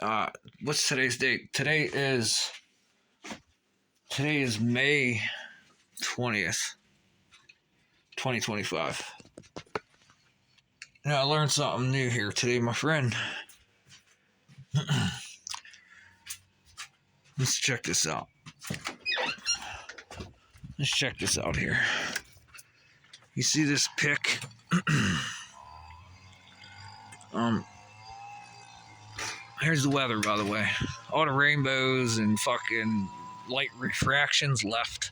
Uh, what's today's date? Today is May 20th, 2025. Now I learned something new here today, my friend. Let's check this out. Let's check this out here. You see this pic? um, Here's the weather, by the way. All the rainbows and fucking light refractions left.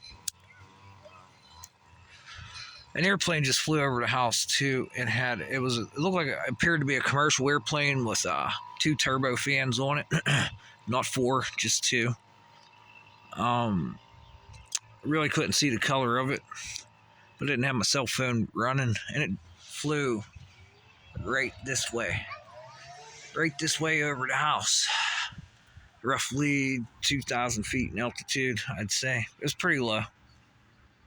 An airplane just flew over the house too, and it looked like it appeared to be a commercial airplane with two turbo fans on it, not four, just two. Really couldn't see the color of it, but I didn't have my cell phone running, and it flew right this way over the house, roughly 2,000 feet in altitude. I'd say it was pretty low.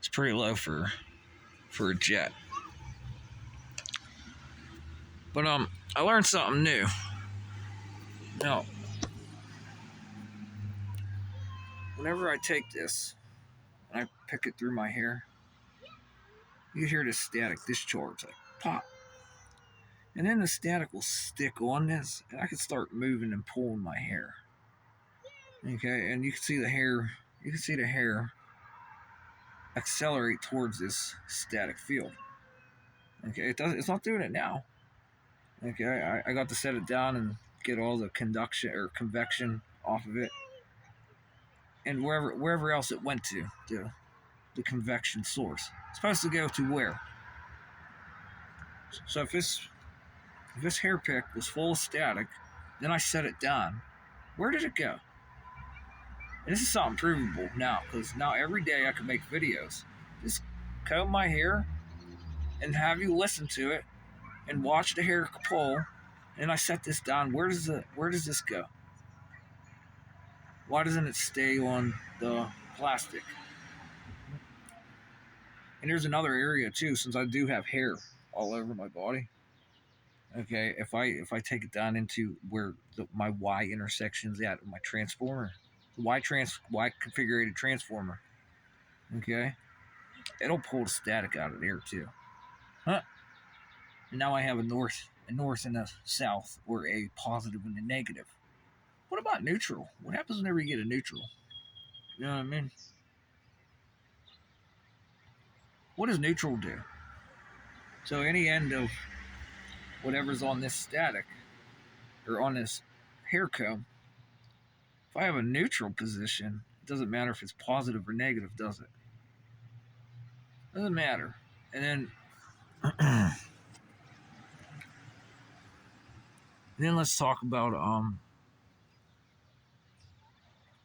It's pretty low for a jet. But I learned something new. Now, whenever I take this and I pick it through my hair, you hear this static discharge, like pop. And then the static will stick on this, and I can start moving and pulling my hair. Okay, and you can see the hair accelerate towards this static field. Okay, it's not doing it now. Okay, I got to set it down and get all the conduction or convection off of it. And wherever else it went to, the convection source. It's supposed to go to where? So if this hair pick was full of static, then I set it down, where did it go? And this is something provable now, because now every day I can make videos. Just comb my hair and have you listen to it and watch the hair pull, and I set this down. Where does this go? Why doesn't it stay on the plastic? And there's another area too, since I do have hair all over my body. Okay, if I take it down into where my Y intersection's at, my transformer, Y configurated transformer. Okay, it'll pull the static out of there too. Huh? And now I have a north and a south, or a positive and a negative. What about neutral? What happens whenever you get a neutral? You know what I mean? What does neutral do? So any end of whatever's on this static or on this hair comb, if I have a neutral position, it doesn't matter if it's positive or negative, does it? Doesn't matter. And then let's talk about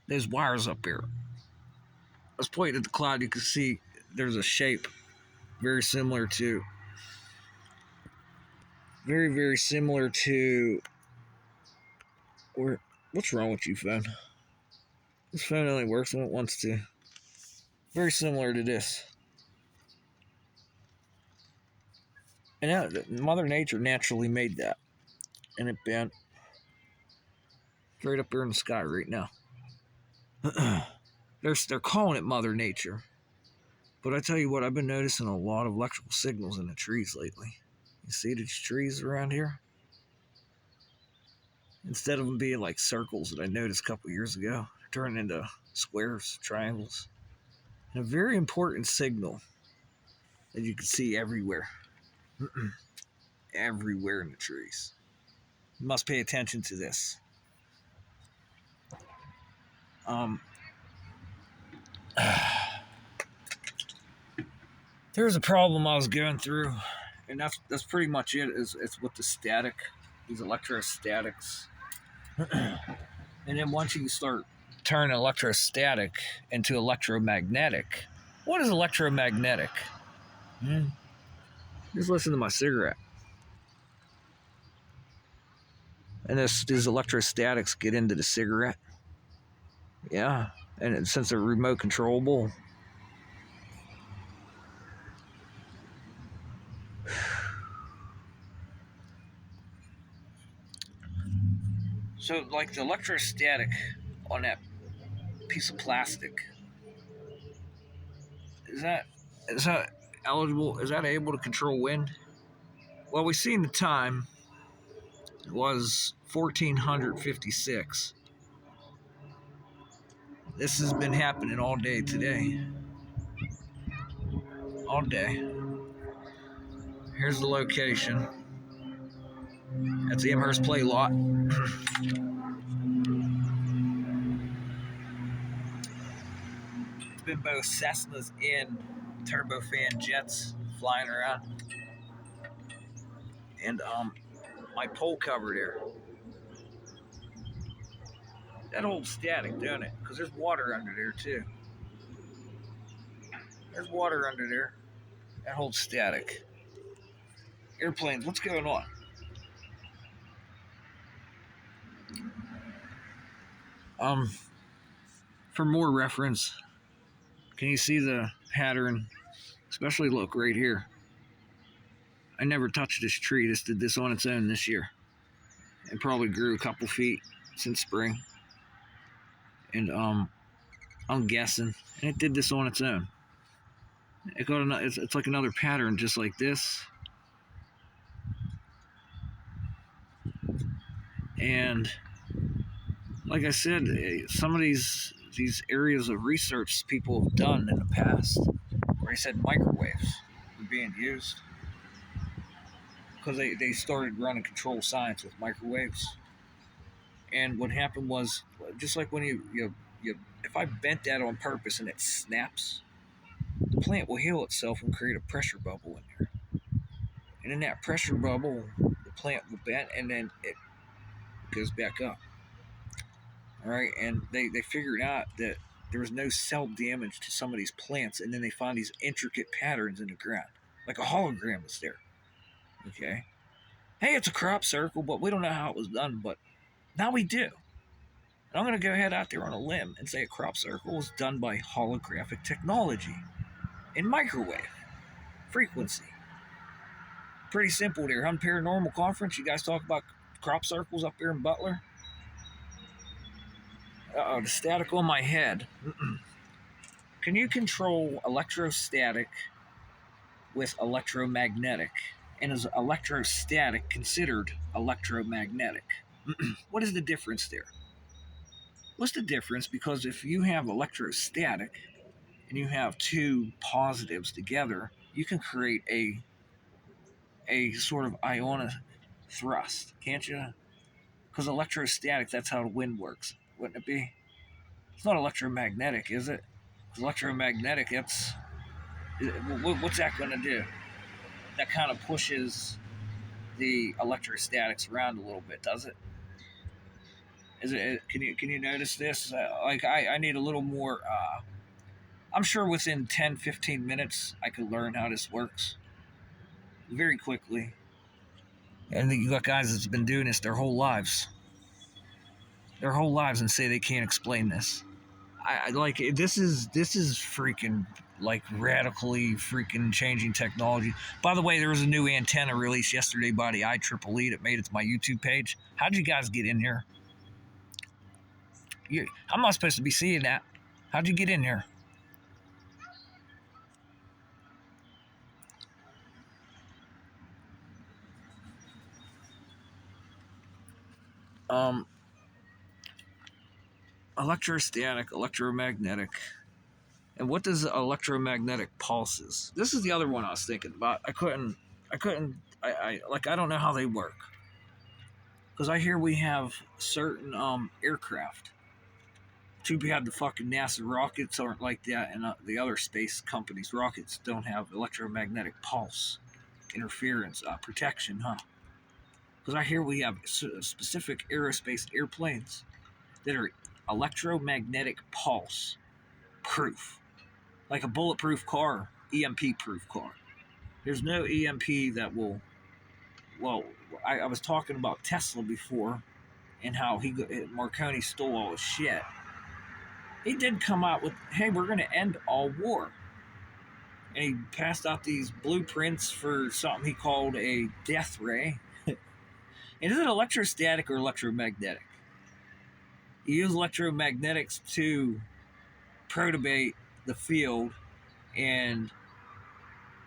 those wires up here. Let's point at the cloud. You can see there's a shape very similar to or what's wrong with you, phone? This phone only works when it wants to. Very similar to this. And Mother Nature naturally made that. And it bent right up there in the sky right now. They're calling it Mother Nature. But I tell you what, I've been noticing a lot of electrical signals in the trees lately. You see these trees around here? Instead of them being like circles that I noticed a couple years ago, they're turning into squares, triangles. And a very important signal that you can see everywhere. Everywhere in the trees. You must pay attention to this. There's a problem I was going through, and that's pretty much it. It's with the static, these electrostatics. And then once you start turning electrostatic into electromagnetic, what is electromagnetic? Just listen to my cigarette. And these electrostatics get into the cigarette. Yeah, and since they're remote controllable, So, like the electrostatic on that piece of plastic, is that is that eligible? Is that able to control wind? Well, we seen the time was 1456. This has been happening all day today. All day. Here's the location. That's the Amherst Play Lot. It's been both Cessnas and turbofan jets flying around. And my pole cover there. That holds static, don't it? Because there's water under there too. There's water under there. That holds static. Airplanes, what's going on? For more reference, can you see the pattern? Especially look right here. I never touched this tree. This did this on its own this year. It probably grew a couple feet since spring. And I'm guessing, and it did this on its own. It got it's like another pattern, just like this. And like I said, some of these areas of research people have done in the past, where they said microwaves were being used because they started running control science with microwaves. And what happened was, just like when you if I bent that on purpose and it snaps, the plant will heal itself and create a pressure bubble in there. And in that pressure bubble, the plant will bend and then it goes back up. All right, and they figured out that there was no cell damage to some of these plants, and then they found these intricate patterns in the ground, like a hologram is there. Okay, hey, it's a crop circle, but we don't know how it was done, but now we do. And I'm going to go ahead out there on a limb and say a crop circle was done by holographic technology in microwave frequency. Pretty simple there, huh? Paranormal Conference, you guys talk about crop circles up there in Butler? The static on my head. Can you control electrostatic with electromagnetic? And is electrostatic considered electromagnetic? What is the difference there? What's the difference? Because if you have electrostatic and you have two positives together, you can create a sort of ionic thrust, can't you? Because electrostatic, that's how the wind works, wouldn't it be? It's not electromagnetic, is it? Electromagnetic, what's that going to do? That kind of pushes the electrostatics around a little bit, does it? Is it? Can you notice this? Like I need a little more. I'm sure within 10-15 minutes I could learn how this works very quickly. And you got guys that's been doing this their whole lives, and say they can't explain this. I like this is freaking like radically freaking changing technology. By the way, there was a new antenna released yesterday by the IEEE that made it to my YouTube page. How'd you guys get in here? I'm not supposed to be seeing that. How'd you get in here? Electrostatic, electromagnetic. And what does electromagnetic pulses? This is the other one I was thinking about. I don't know how they work. Because I hear we have certain aircraft. Too bad the fucking NASA rockets aren't like that, and the other space companies' rockets don't have electromagnetic pulse interference protection, huh? Because I hear we have specific aerospace airplanes that are electromagnetic pulse proof, like a bulletproof car, EMP proof car. There's no EMP that will. Well, I was talking about Tesla before, and how Marconi stole all his shit. He did come out with, "Hey, we're going to end all war," and he passed out these blueprints for something he called a death ray. And is it electrostatic or electromagnetic? You use electromagnetics to perturbate the field and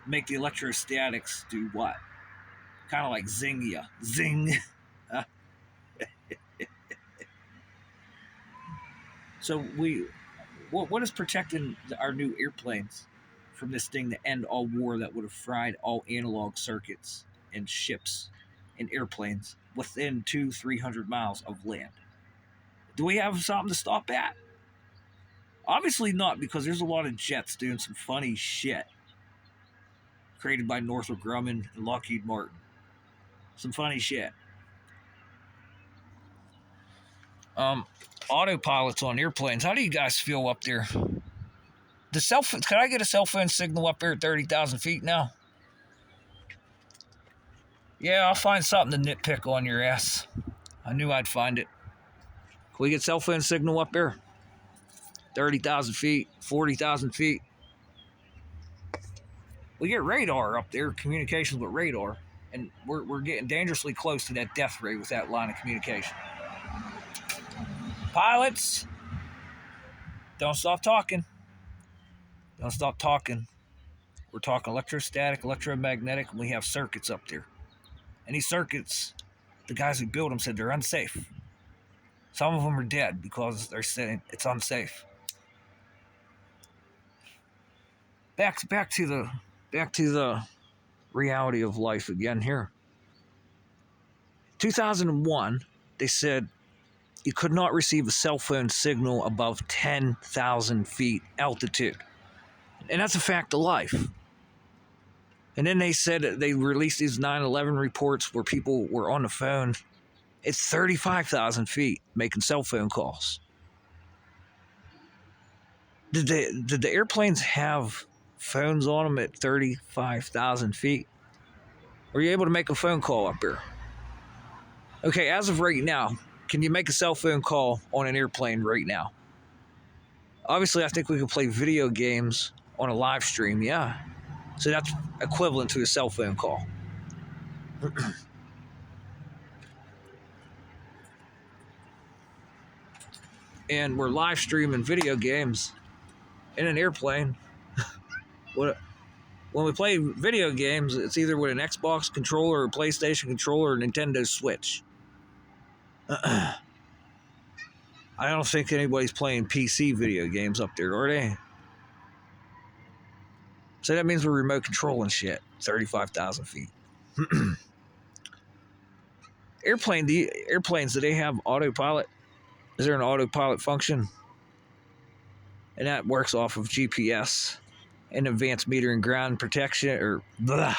make the electrostatics do what? Kind of like zing ya. Zing. So what is protecting our new airplanes from this thing to end all war that would have fried all analog circuits and ships and airplanes within 200-300 miles of land? Do we have something to stop that? Obviously not, because there's a lot of jets doing some funny shit created by Northrop Grumman and Lockheed Martin. Some funny shit. Autopilots on airplanes. How do you guys feel up there? Can I get a cell phone signal up here at 30,000 feet now? Yeah, I'll find something to nitpick on your ass. I knew I'd find it. Can we get cell phone signal up here? 30,000 feet, 40,000 feet. We get radar up there, communications with radar, and we're getting dangerously close to that death ray with that line of communication. Pilots, don't stop talking. Don't stop talking. We're talking electrostatic, electromagnetic, and we have circuits up there. And these circuits, the guys who built them said they're unsafe. Some of them are dead because they're saying it's unsafe. Back to the reality of life again here. 2001, they said you could not receive a cell phone signal above 10,000 feet altitude. And that's a fact of life. And then they said that they released these 9/11 reports where people were on the phone. It's 35,000 feet making cell phone calls. Did the airplanes have phones on them at 35,000 feet? Were you able to make a phone call up here? Okay, as of right now, can you make a cell phone call on an airplane right now? Obviously, I think we could play video games on a live stream, yeah. So that's equivalent to a cell phone call. And we're live streaming video games in an airplane. When we play video games, it's either with an Xbox controller, or a PlayStation controller, or a Nintendo Switch. I don't think anybody's playing PC video games up there, are they? So that means we're remote controlling shit. 35,000 feet. Airplanes, do they have autopilot? Is there an autopilot function? And that works off of GPS and advanced metering ground protection, or blah.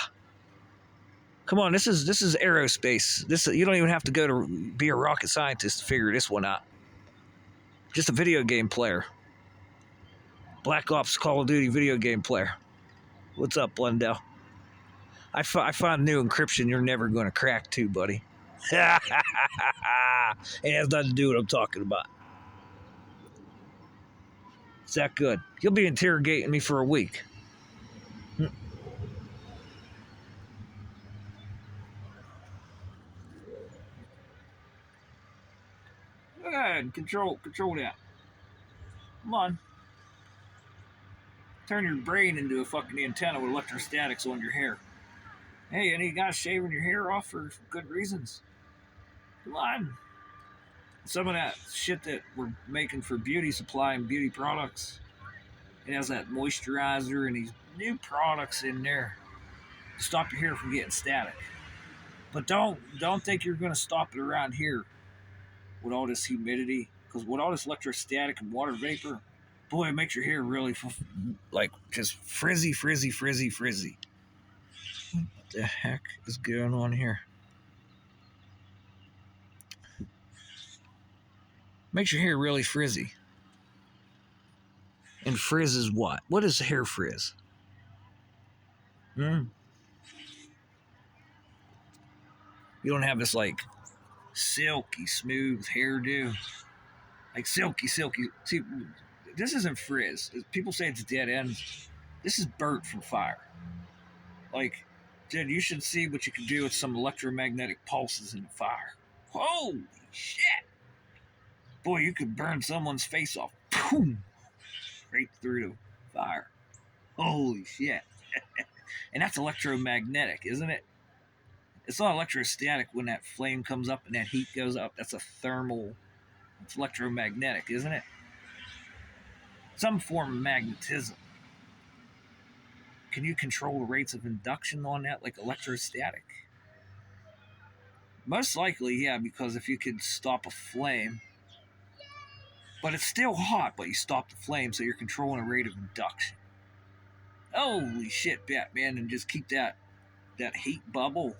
Come on, this is aerospace. You don't even have to go to be a rocket scientist to figure this one out. Just a video game player. Black Ops Call of Duty video game player. What's up, Blundell? I found new encryption you're never going to crack too, buddy. It has nothing to do with what I'm talking about. It's that good. You'll be interrogating me for a week. Go ahead, control that. Come on. Turn your brain into a fucking antenna with electrostatics on your hair. Hey, any guys shaving your hair off for good reasons? Come on. Some of that shit that we're making for beauty supply and beauty products, it has that moisturizer and these new products in there to stop your hair from getting static. But don't think you're going to stop it around here with all this humidity, because with all this electrostatic and water vapor, boy, it makes your hair really like just frizzy. What the heck is going on here? Makes your hair really frizzy. And frizz is what? What is hair frizz? You don't have this like silky smooth hairdo. Like silky. See, this isn't frizz. People say it's dead end. This is burnt from fire. Like, dude, you should see what you can do with some electromagnetic pulses in the fire. Holy shit! Boy, you could burn someone's face off. Boom! Right through the fire. Holy shit. And that's electromagnetic, isn't it? It's not electrostatic when that flame comes up and that heat goes up. That's a thermal. It's electromagnetic, isn't it? Some form of magnetism. Can you control the rates of induction on that like electrostatic? Most likely, yeah, because if you could stop a flame, but it's still hot, but you stop the flame, so you're controlling a rate of induction. Holy shit, Batman, and just keep that heat bubble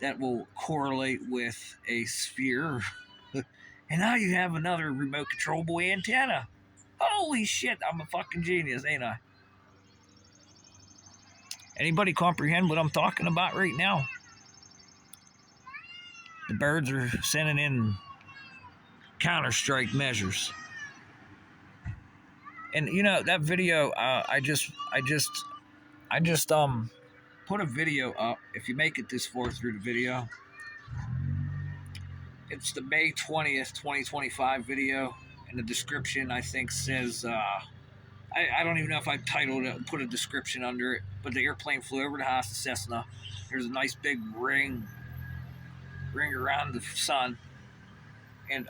that will correlate with a sphere. And now you have another remote controllable antenna. Holy shit, I'm a fucking genius, ain't I? Anybody comprehend what I'm talking about right now? The birds are sending in counter-strike measures. And you know that video, I just put a video up. If you make it this far through the video, it's the May 20th, 2025 video. In the description, I think says, I don't even know if I titled it, put a description under it, but the airplane flew over the house of Cessna. There's a nice big ring around the sun, and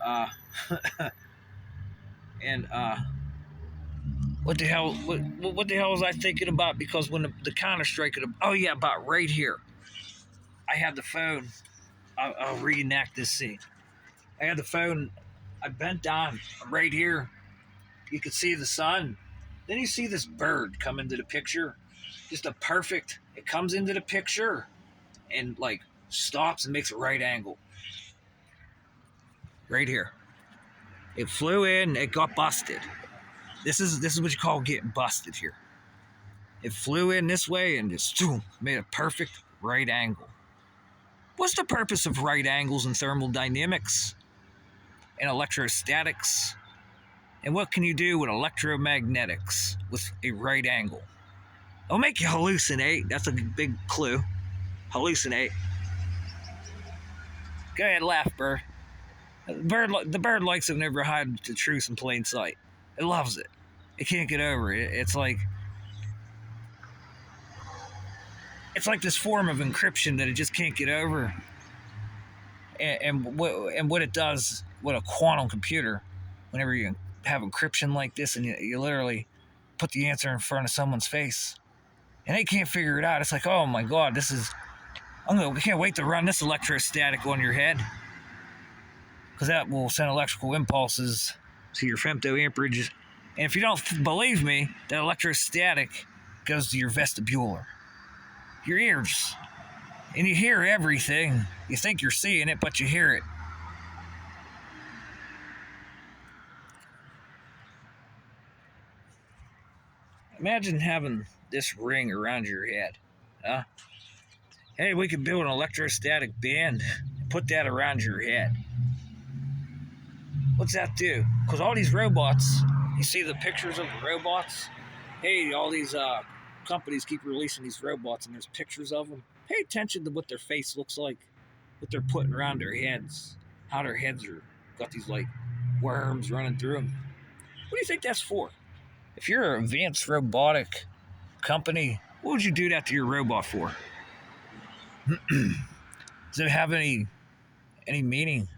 what the hell was I thinking about? Because when the counter strike, oh yeah, about right here, I had the phone. I'll reenact this scene. I had the phone. I bent down. I'm right here. You could see the sun. Then you see this bird come into the picture. Just a perfect. It comes into the picture, and like stops and makes a right angle. Right here. It flew in. It got busted. This is what you call getting busted here. It flew in this way and just made a perfect right angle. What's the purpose of right angles in thermodynamics and electrostatics? And what can you do with electromagnetics with a right angle? It'll make you hallucinate. That's a big clue. Hallucinate. Go ahead, laugh, bird. The bird likes it whenever I hide the truth in plain sight. It loves it. It can't get over it. It's like this form of encryption that it just can't get over. And what it does with a quantum computer, whenever you have encryption like this and you literally put the answer in front of someone's face and they can't figure it out. It's like, oh my God, I can't wait to run this electrostatic on your head, because that will send electrical impulses to your femtoamperage. And if you don't believe me, that electrostatic goes to your vestibular, your ears. And you hear everything. You think you're seeing it, but you hear it. Imagine having this ring around your head. Huh? Hey, we could build an electrostatic band and put that around your head. What's that do? Because all these robots, you see the pictures of the robots? Hey, all these companies keep releasing these robots and there's pictures of them. Pay attention to what their face looks like, what they're putting around their heads, how their heads are got these like worms running through them. What do you think that's for? If you're an advanced robotic company, what would you do that to your robot for? Does it have any meaning?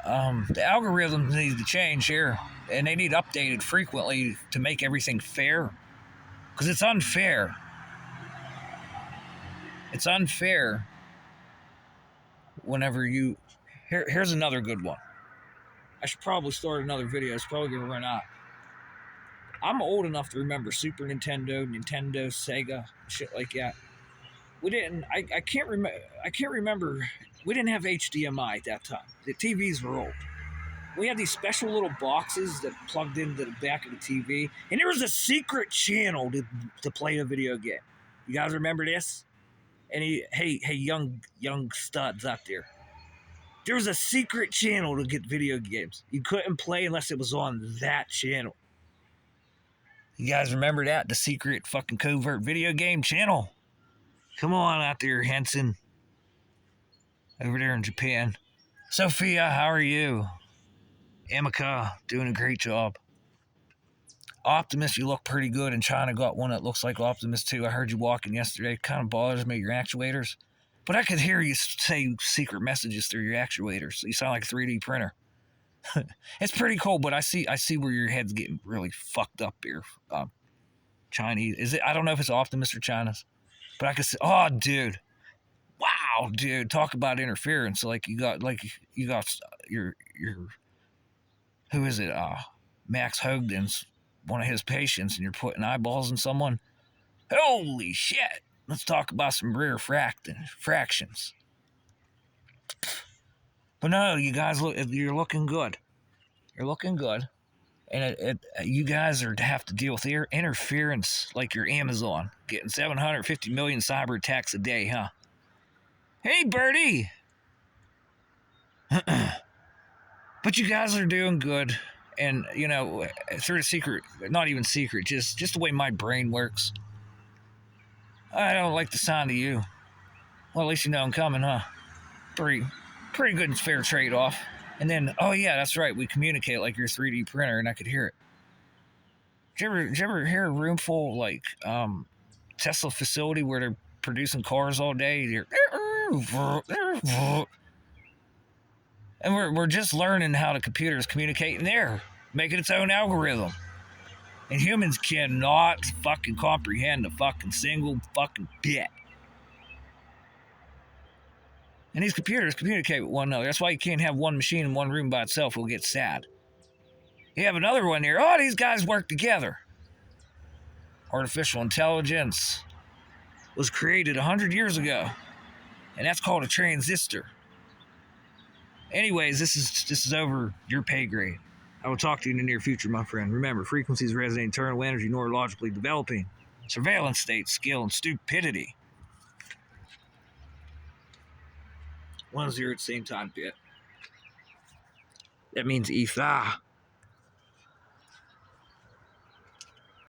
The algorithms need to change here, and they need updated frequently to make everything fair, because it's unfair. It's unfair whenever you... Here's another good one. I should probably start another video. It's probably going to run out. I'm old enough to remember Super Nintendo, Sega, shit like that. We didn't... I can't remember... We didn't have HDMI at that time. The TVs were old. We had these special little boxes that plugged into the back of the TV, and there was a secret channel to play a video game. You guys remember this? Hey, young studs out there. There was a secret channel to get video games. You couldn't play unless it was on that channel. You guys remember that? The secret fucking covert video game channel? Come on out there, Henson. Over there in Japan. Sophia, how are you? Emika, doing a great job. Optimus, you look pretty good. And China got one that looks like Optimus too. I heard you walking yesterday. Kind of bothers me, your actuators. But I could hear you say secret messages through your actuators. You sound like a 3D printer. It's pretty cool, but I see where your head's getting really fucked up here. Chinese. Is it? I don't know if it's Optimus or China's. But I could say, oh, dude. Wow, dude. Talk about interference. You got your who is it? Max Hogden's one of his patients, and you're putting eyeballs in someone. Holy shit! Let's talk about some rare fractions. But no, you guys you're looking good. You're looking good, and you guys are to have to deal with interference like your Amazon getting 750 million cyber attacks a day, huh? Hey, Birdie. But you guys are doing good. And, through the secret, not even secret, just the way my brain works, I don't like the sound of you. Well, at least you know I'm coming, huh? Pretty good and fair trade-off. And then, oh yeah, that's right, we communicate like your 3D printer, and I could hear it. Did you ever hear a room full, Tesla facility where they're producing cars all day? And we're just learning how the computers communicate in there, making its own algorithm. And humans cannot fucking comprehend a fucking single fucking bit. And these computers communicate with one another. That's why you can't have one machine in one room by itself. It'll get sad. You have another one here. Oh, these guys work together. Artificial intelligence was created 100 years ago. And that's called a transistor. Anyways, this is over your pay grade. I will talk to you in the near future, my friend. Remember, frequencies resonate internal energy, neurologically developing. Surveillance state, skill, and stupidity. 1-0 at the same time, bit. That means ether.